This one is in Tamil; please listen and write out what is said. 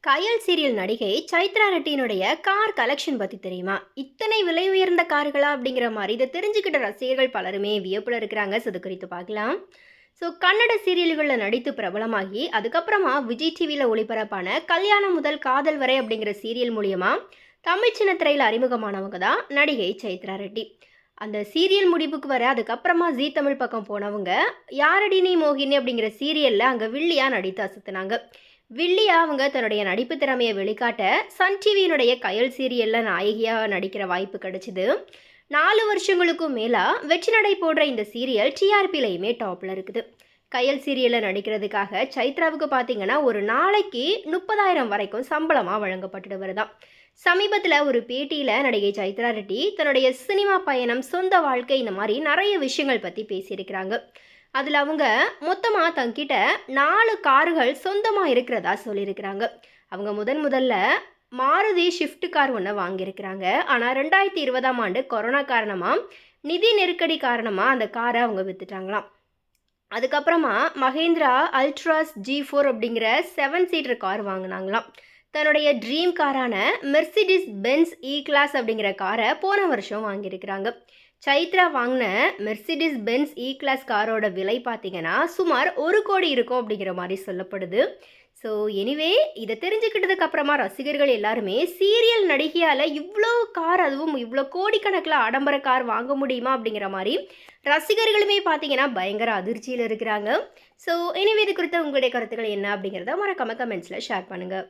கயல் சீரியல் நடிகை சைத்ரா ரெட்டியினுடைய கார் கலெக்ஷன் பற்றி தெரியுமா? இத்தனை விலை உயர்ந்த கார்களா அப்படிங்கிற மாதிரி இதை தெரிஞ்சுக்கிட்ட ரசிகர்கள் பலருமே வியப்பில் இருக்கிறாங்க. ஸோ இது குறித்து பார்க்கலாம். ஸோ கன்னட சீரியல்களில் நடித்து பிரபலமாகி அதுக்கப்புறமா விஜய் டிவியில் ஒளிபரப்பான கல்யாணம் முதல் காதல் வரை அப்படிங்கிற சீரியல் மூலியமா தமிழ் சின்னத்திரையில் அறிமுகமானவங்க தான் நடிகை சைத்ரா ரெட்டி. அந்த சீரியல் முடிவுக்கு வர அதுக்கப்புறமா ஜீ தமிழ் பக்கம் போனவங்க யாரடி நீ மோகினி அப்படிங்கிற சீரியலில் அங்கே வில்லியா நடித்து அசத்துனாங்க. வில்லியா அவங்க தன்னுடைய நடிப்பு திறமையை வெளிக்காட்ட சன் டிவியினுடைய கயல் சீரியலில் நாயகியாக நடிக்கிற வாய்ப்பு கிடைச்சிது. 4 வருஷங்களுக்கும் மேலாக வெற்றி நடை போடுற இந்த சீரியல் டிஆர்பிலையுமே டாப்பில் இருக்குது. கயல் சீரியலில் நடிக்கிறதுக்காக சைத்ராவுக்கு பார்த்தீங்கன்னா ஒரு நாளைக்கு 30,000 வரைக்கும் சம்பளமாக வழங்கப்பட்டுட்டு வருதான். சமீபத்தில் ஒரு பேட்டியில் நடிகை சைத்ரா ரெட்டி தன்னுடைய சினிமா பயணம், சொந்த வாழ்க்கை, இந்த மாதிரி நிறைய விஷயங்கள் பற்றி பேசியிருக்கிறாங்க. அதில் அவங்க மொத்தமாக தங்கிட்ட 4 கார்கள் சொந்தமாக இருக்கிறதா சொல்லியிருக்கிறாங்க. அவங்க முதல்ல மாருதி ஷிஃப்ட் கார் ஒன்று வாங்கியிருக்கிறாங்க. ஆனால் 2020ஆம் ஆண்டு கொரோனா காரணமாக, நிதி நெருக்கடி காரணமாக அந்த காரை அவங்க விற்றுட்டாங்களாம். அதுக்கப்புறமா மஹேந்திரா அல்ட்ராஸ் G4 அப்படிங்கிற 7 சீட்டர் கார் வாங்கினாங்களாம். தன்னுடைய ட்ரீம் காரான மெர்சிடிஸ் பென்ஸ் இ கிளாஸ் அப்படிங்கிற காரை போன வருஷம் வாங்கியிருக்கிறாங்க. சைத்ரா வாங்கின மெர்சிடிஸ் பென்ஸ் இ கிளாஸ் காரோட விலை பார்த்தீங்கன்னா சுமார் 1 கோடி இருக்கும் அப்படிங்கிற மாதிரி சொல்லப்படுது. ஸோ எனிவே இதை தெரிஞ்சுக்கிட்டதுக்கு அப்புறமா ரசிகர்கள் எல்லாருமே சீரியல் நடிகையால் இவ்வளோ கார், அதுவும் இவ்வளோ கோடிக்கணக்கில் ஆடம்பர கார் வாங்க முடியுமா அப்படிங்கிற மாதிரி ரசிகர்களுமே பார்த்தீங்கன்னா பயங்கர அதிர்ச்சியில் இருக்கிறாங்க. ஸோ எனிவே இது குறித்த உங்களுடைய கருத்துக்கள் என்ன அப்படிங்கிறத மறக்காம கமெண்ட்ஸில் ஷேர் பண்ணுங்கள்.